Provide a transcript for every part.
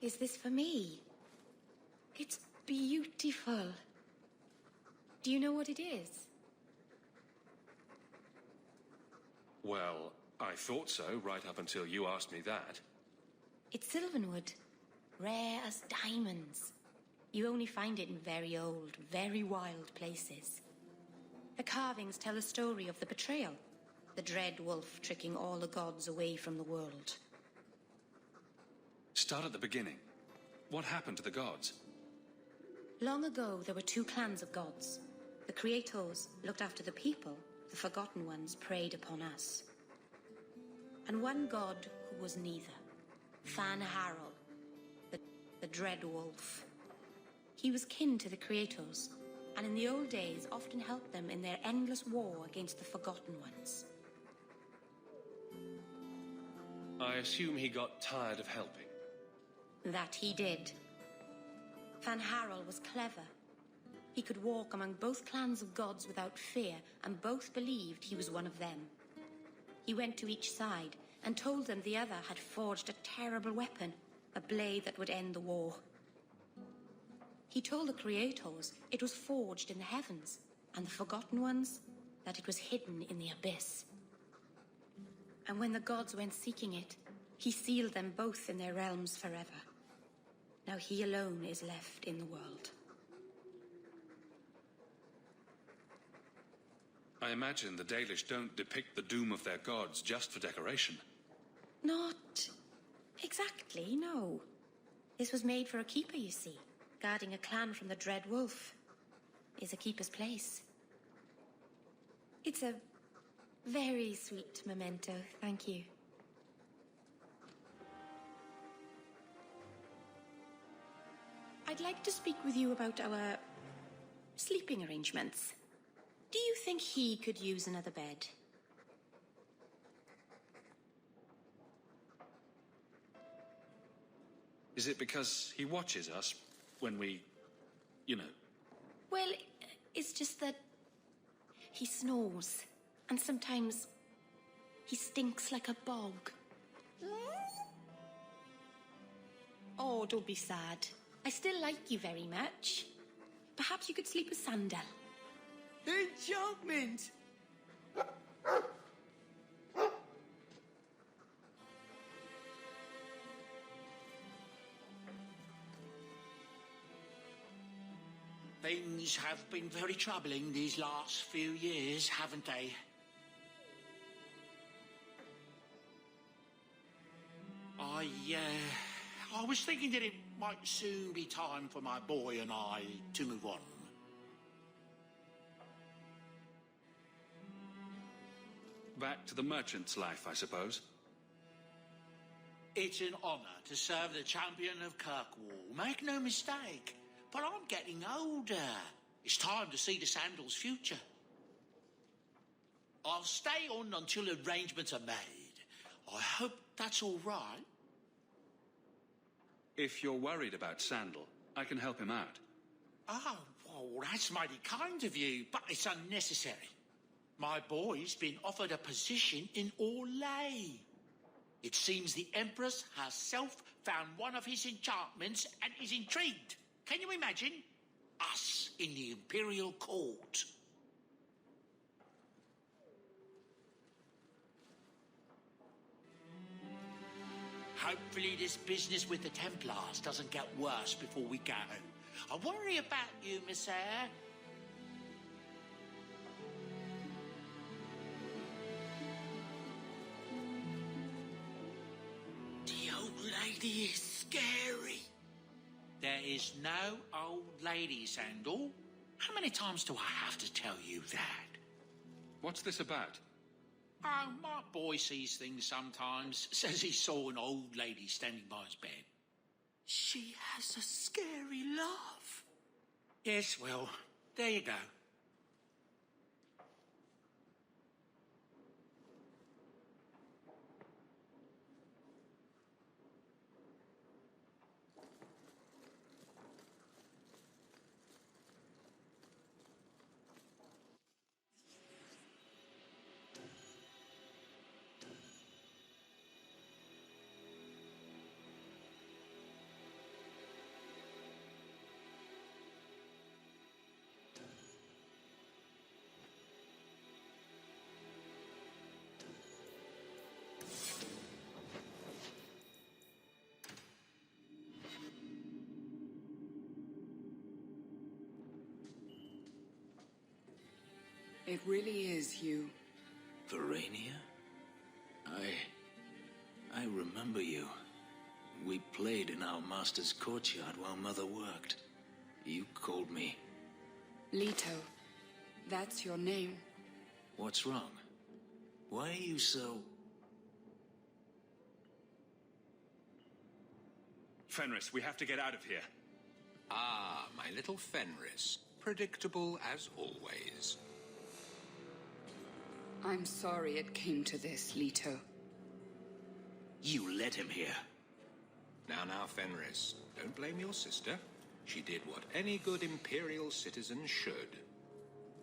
Is this for me? It's beautiful. Do you know what it is? Well, I thought so right up until you asked me that. It's sylvanwood, rare as diamonds. You only find it in very old, very wild places. The carvings tell a story of the betrayal, the dread wolf tricking all the gods away from the world. Start at the beginning. What happened to the gods? Long ago, there were two clans of gods. The creators looked after the people, the forgotten ones preyed upon us. And one god who was neither, Fan Harel, the dread wolf. He was kin to the creators, and in the old days often helped them in their endless war against the forgotten ones. I assume he got tired of helping. That he did. Fan Harel was clever. He could walk among both clans of gods without fear, and both believed he was one of them. He went to each side and told them the other had forged a terrible weapon, a blade that would end the war. He told the creators it was forged in the heavens, and the forgotten ones that it was hidden in the abyss. And when the gods went seeking it, he sealed them both in their realms forever. Now he alone is left in the world. I imagine the Dalish don't depict the doom of their gods just for decoration. Not exactly, no. This was made for a keeper, you see. Guarding a clan from the dread wolf is a keeper's place. It's a very sweet memento, thank you. I'd like to speak with you about our sleeping arrangements. Do you think he could use another bed? Is it because he watches us when we, you know? Well, it's just that he snores, and sometimes he stinks like a bog. Oh, don't be sad. I still like you very much. Perhaps you could sleep with Sandal. Enchantment! Things have been very troubling these last few years, haven't they? I was thinking that it might soon be time for my boy and I to move on. Back to the merchant's life, I suppose. It's an honour to serve the champion of Kirkwall, make no mistake. But I'm getting older. It's time to see the Sandal's future. I'll stay on until arrangements are made. I hope that's all right. If you're worried about Sandal, I can help him out. Oh, well, that's mighty kind of you, but it's unnecessary. My boy's been offered a position in Orlais. It seems the Empress herself found one of his enchantments and is intrigued. Can you imagine? Us in the Imperial Court. Hopefully this business with the Templars doesn't get worse before we go. I worry about you, Miss Eyre. The old lady is scary. There is no old lady, Sandal. How many times do I have to tell you that? What's this about? Oh, my boy sees things sometimes. Says he saw an old lady standing by his bed. She has a scary laugh. Yes, well, there you go. It really is you. Verania? I remember you. We played in our master's courtyard while Mother worked. You called me. Leto. That's your name. What's wrong? Why are you so... Fenris, we have to get out of here. Ah, my little Fenris. Predictable as always. I'm sorry it came to this, Leto. You led him here. Now, Fenris, don't blame your sister. She did what any good Imperial citizen should.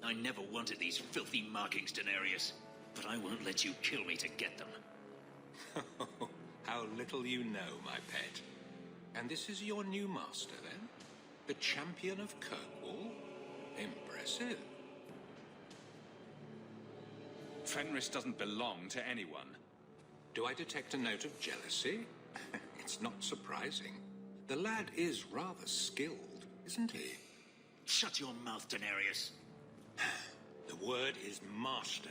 I never wanted these filthy markings, Daenerys. But I won't let you kill me to get them. How little you know, my pet. And this is your new master, then? The champion of Kirkwall? Impressive. Fenris doesn't belong to anyone. Do I detect a note of jealousy? It's not surprising. The lad is rather skilled, isn't he? Shut your mouth, Daenerys. The word is master.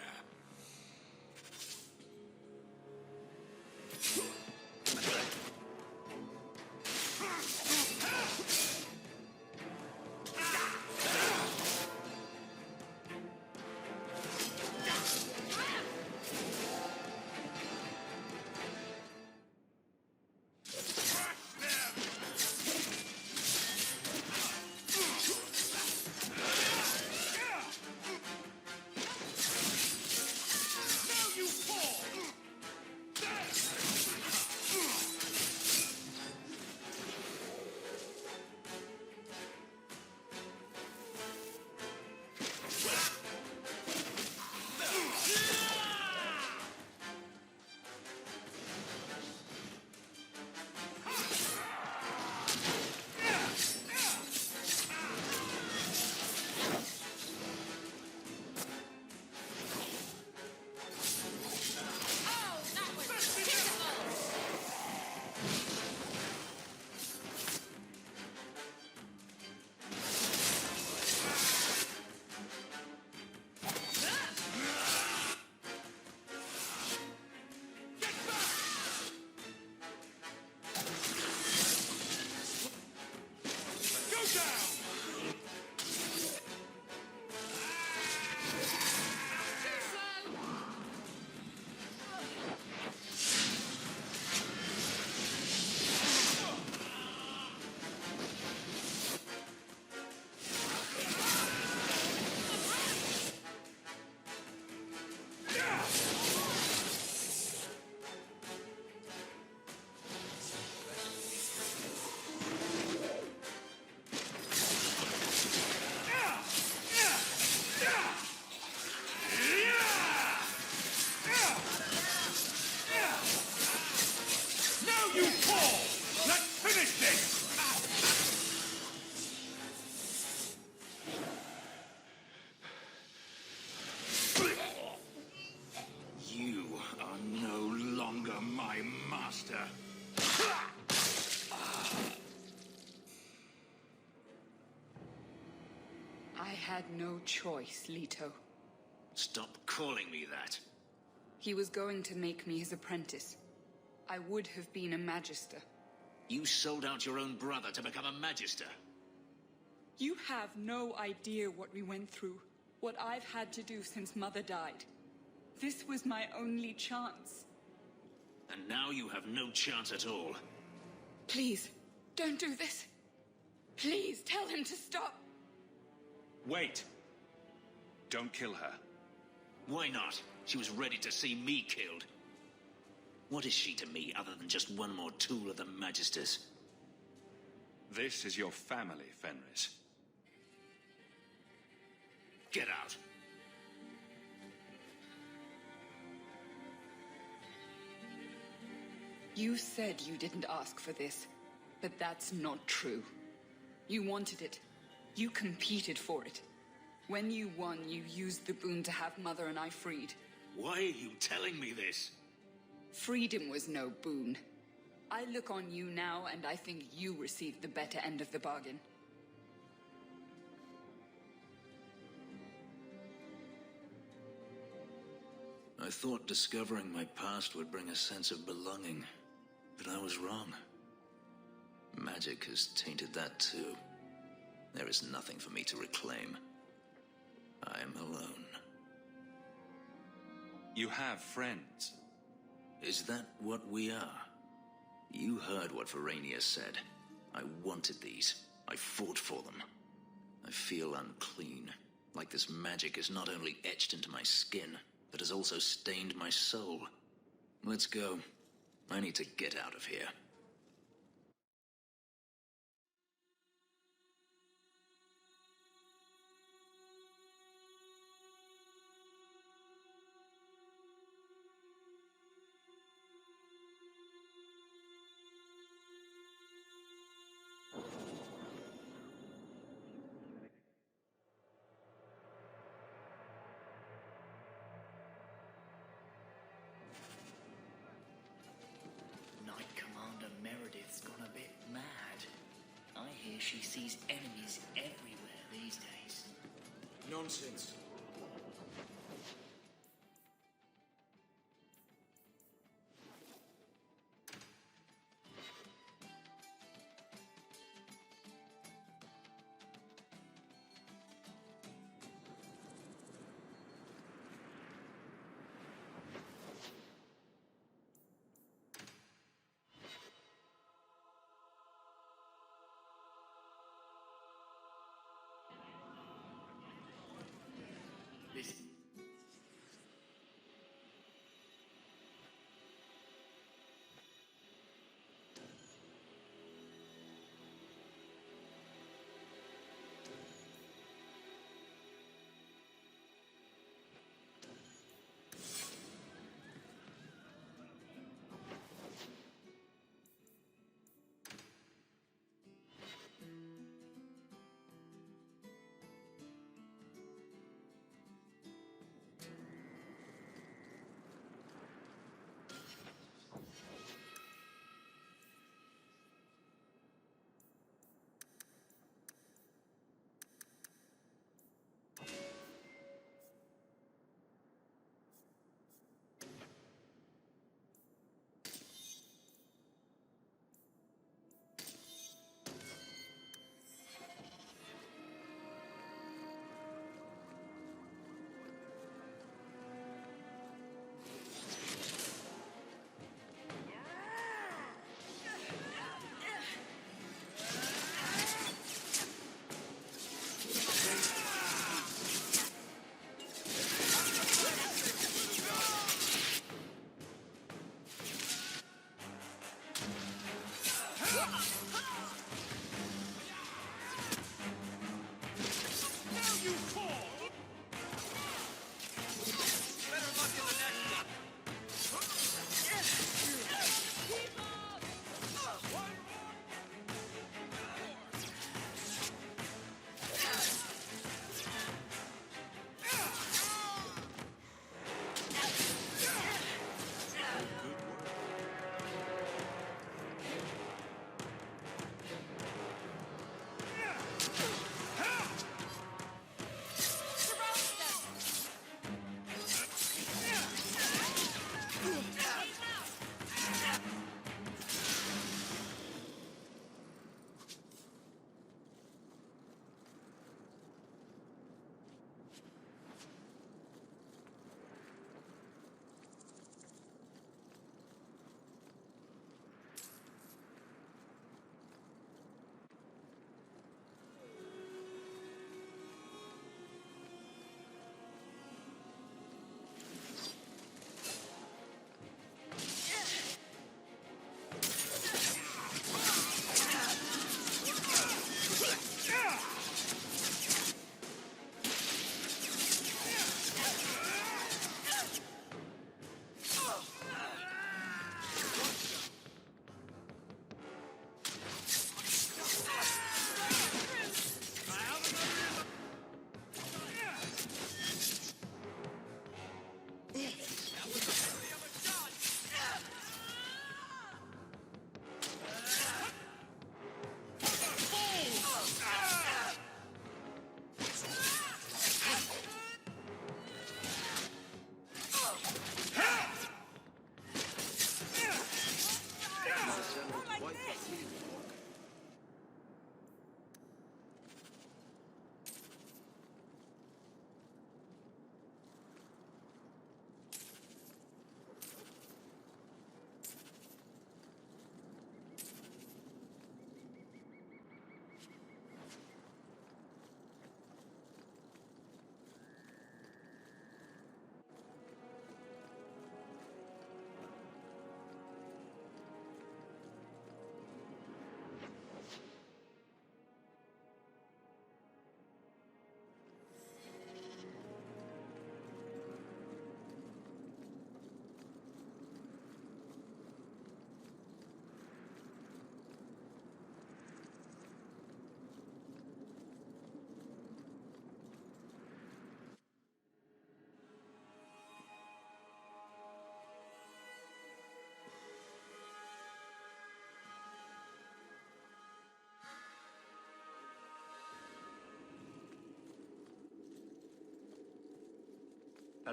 I had no choice, Leto. Stop calling me that. He was going to make me his apprentice. I would have been a magister. You sold out your own brother to become a magister. You have no idea what we went through, what I've had to do since Mother died. This was my only chance. And now you have no chance at all. Please, don't do this. Please, tell him to stop. Wait. Don't kill her. Why not? She was ready to see me killed. What is she to me other than just one more tool of the Magisters? This is your family, Fenris. Get out. You said you didn't ask for this, but that's not true. You wanted it. You competed for it. When you won, you used the boon to have Mother and I freed. Why are you telling me this? Freedom was no boon. I look on you now, and I think you received the better end of the bargain. I thought discovering my past would bring a sense of belonging, but I was wrong. Magic has tainted that too. There is nothing for me to reclaim. I am alone. You have friends. Is that what we are? You heard what Verania said. I wanted these. I fought for them. I feel unclean, like this magic is not only etched into my skin, but has also stained my soul. Let's go. I need to get out of here. She sees enemies everywhere these days. Nonsense.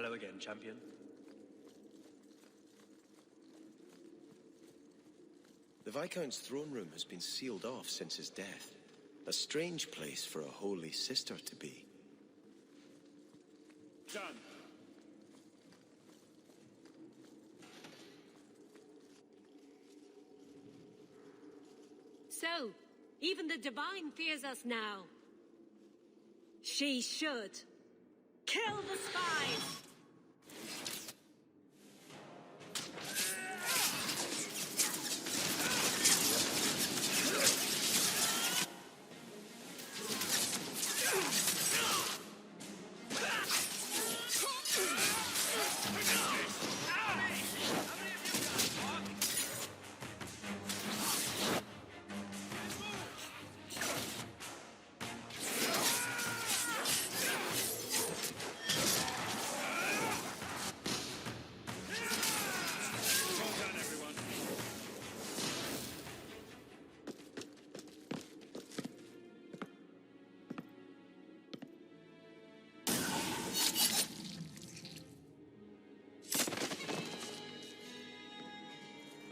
Hello again, champion. The Viscount's throne room has been sealed off since his death. A strange place for a holy sister to be. Done. So, even the Divine fears us now. She should. Kill the spies!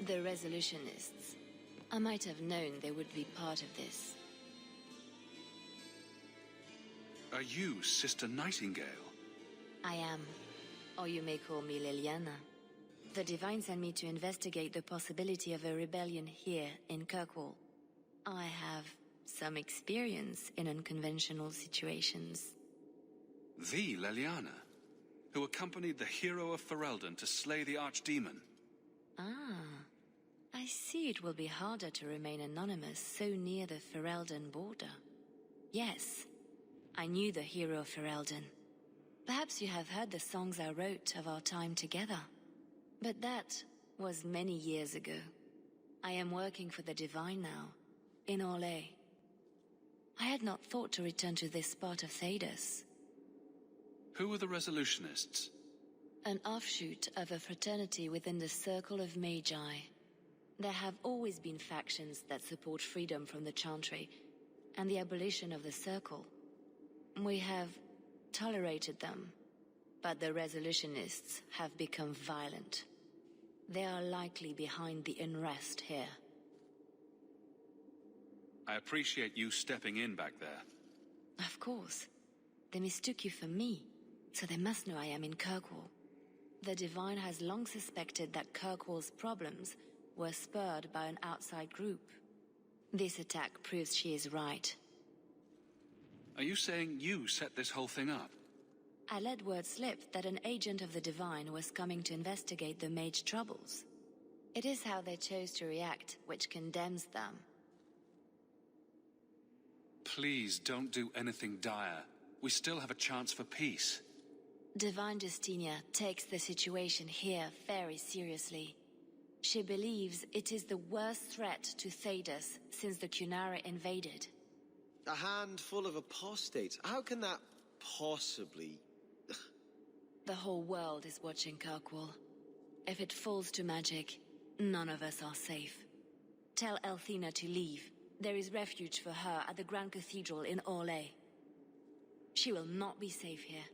The resolutionists. I might have known they would be part of this. Are you Sister Nightingale? I am. Or you may call me Leliana. The Divine sent me to investigate the possibility of a rebellion here in Kirkwall. I have some experience in unconventional situations. The Leliana, who accompanied the hero of Ferelden to slay the archdemon. Ah. I see it will be harder to remain anonymous so near the Ferelden border. Yes, I knew the hero of Ferelden. Perhaps you have heard the songs I wrote of our time together. But that was many years ago. I am working for the Divine now, in Orlais. I had not thought to return to this part of Thedas. Who are the resolutionists? An offshoot of a fraternity within the Circle of Magi. There have always been factions that support freedom from the Chantry and the abolition of the Circle. We have tolerated them, but the resolutionists have become violent. They are likely behind the unrest here. I appreciate you stepping in back there. Of course. They mistook you for me, so they must know I am in Kirkwall. The Divine has long suspected that Kirkwall's problems were spurred by an outside group. This attack proves she is right. Are you saying you set this whole thing up? I let word slip that an agent of the Divine was coming to investigate the mage troubles. It is how they chose to react which condemns them. Please don't do anything dire. We still have a chance for peace. Divine Justinia takes the situation here very seriously. She believes it is the worst threat to Thedas since the Cunara invaded. A handful of apostates? How can that possibly... The whole world is watching Kirkwall. If it falls to magic, none of us are safe. Tell Elthina to leave. There is refuge for her at the Grand Cathedral in Orlais. She will not be safe here.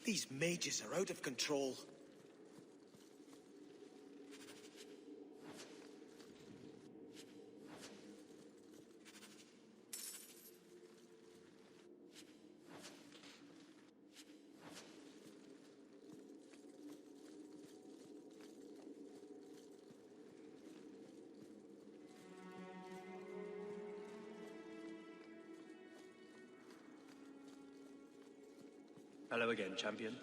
These mages are out of control. Hello again, champion.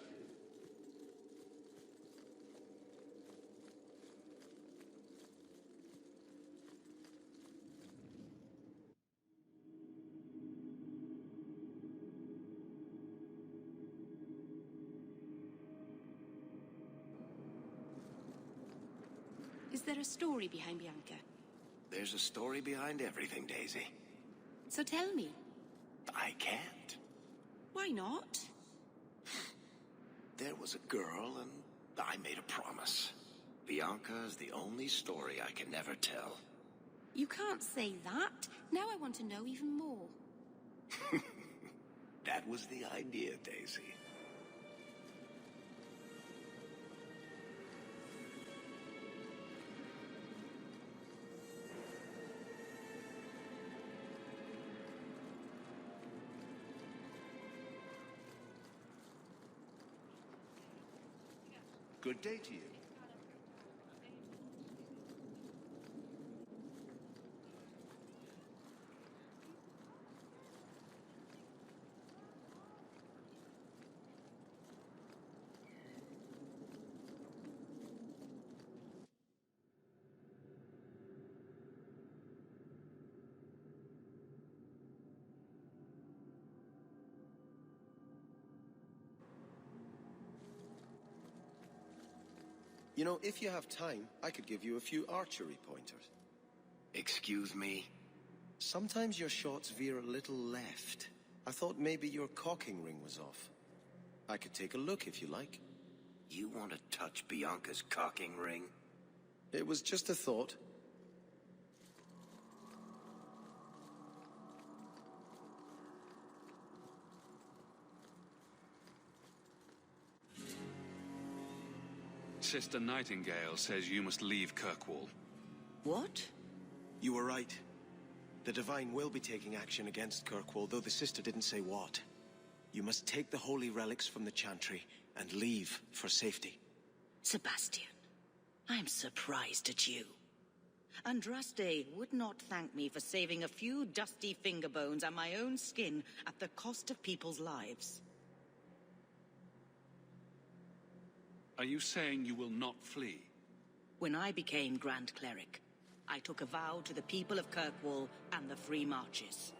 Is there a story behind Bianca? There's a story behind everything, Daisy. So tell me. I can't. Why not? There was a girl, and I made a promise. Bianca is the only story I can never tell. You can't say that. Now I want to know even more. That was the idea, Daisy. Good day to you. You know, if you have time, I could give you a few archery pointers. Excuse me? Sometimes your shots veer a little left. I thought maybe your cocking ring was off. I could take a look if you like. You want to touch Bianca's cocking ring? It was just a thought. Sister Nightingale says you must leave Kirkwall. What? You were right. The Divine will be taking action against Kirkwall, though the sister didn't say what. You must take the holy relics from the chantry and leave for safety. Sebastian, I'm surprised at you. Andraste would not thank me for saving a few dusty finger bones and my own skin at the cost of people's lives. Are you saying you will not flee? When I became Grand Cleric, I took a vow to the people of Kirkwall and the Free Marches.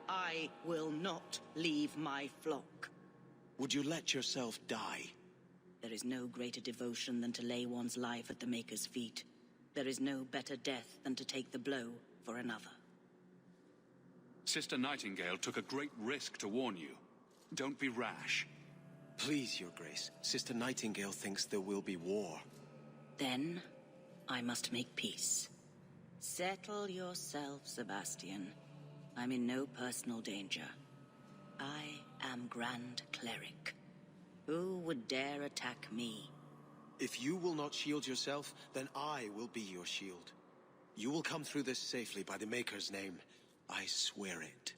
I will not leave my flock. Would you let yourself die? There is no greater devotion than to lay one's life at the Maker's feet. There is no better death than to take the blow for another. Sister Nightingale took a great risk to warn you. Don't be rash. Please, Your Grace. Sister Nightingale thinks there will be war. Then, I must make peace. Settle yourself, Sebastian. I'm in no personal danger. I am Grand Cleric. Who would dare attack me? If you will not shield yourself, then I will be your shield. You will come through this safely by the Maker's name. I swear it.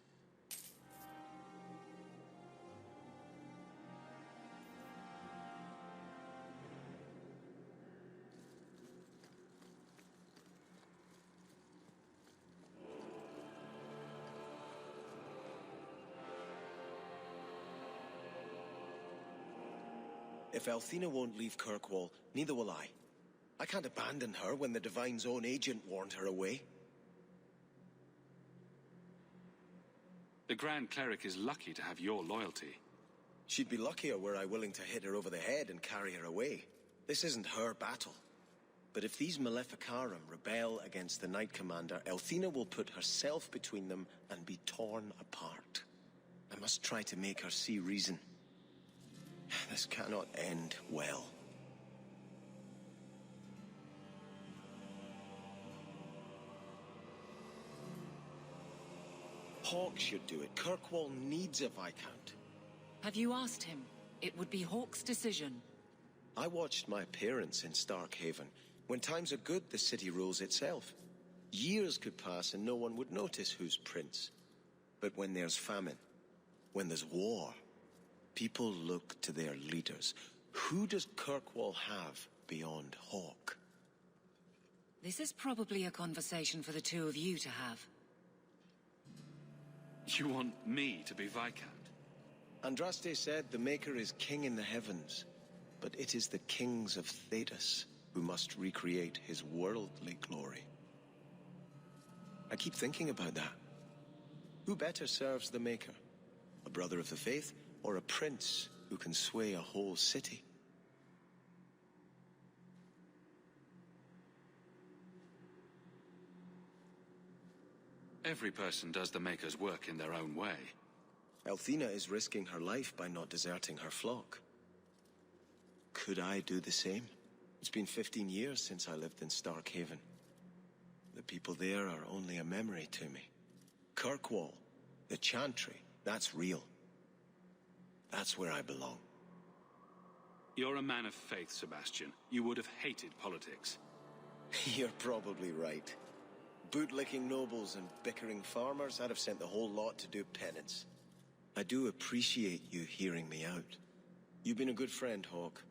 If Althena won't leave Kirkwall, neither will I. I can't abandon her when the Divine's own agent warned her away. The Grand Cleric is lucky to have your loyalty. She'd be luckier were I willing to hit her over the head and carry her away. This isn't her battle. But if these Maleficarum rebel against the Knight Commander, Althena will put herself between them and be torn apart. I must try to make her see reason. This cannot end well. Hawke should do it. Kirkwall needs a Viscount. Have you asked him? It would be Hawke's decision. I watched my parents in Starkhaven. When times are good, the city rules itself. Years could pass and no one would notice who's prince. But when there's famine, when there's war, people look to their leaders. Who does Kirkwall have beyond Hawke? This is probably a conversation for the two of you to have. You want me to be Viscount? Andraste said the Maker is king in the heavens, but it is the kings of Thedas who must recreate his worldly glory. I keep thinking about that. Who better serves the Maker? A brother of the faith, or a prince who can sway a whole city? Every person does the Maker's work in their own way. Althena is risking her life by not deserting her flock. Could I do the same? It's been 15 years since I lived in Starkhaven. The the people there are only a memory to me. Kirkwall, the Chantry, that's real. That's where I belong. You're a man of faith, Sebastian. You would have hated politics. You're probably right. Bootlicking nobles and bickering farmers, I'd have sent the whole lot to do penance. I do appreciate you hearing me out. You've been a good friend, Hawke.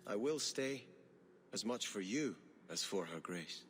I will stay, as much for you as for her grace.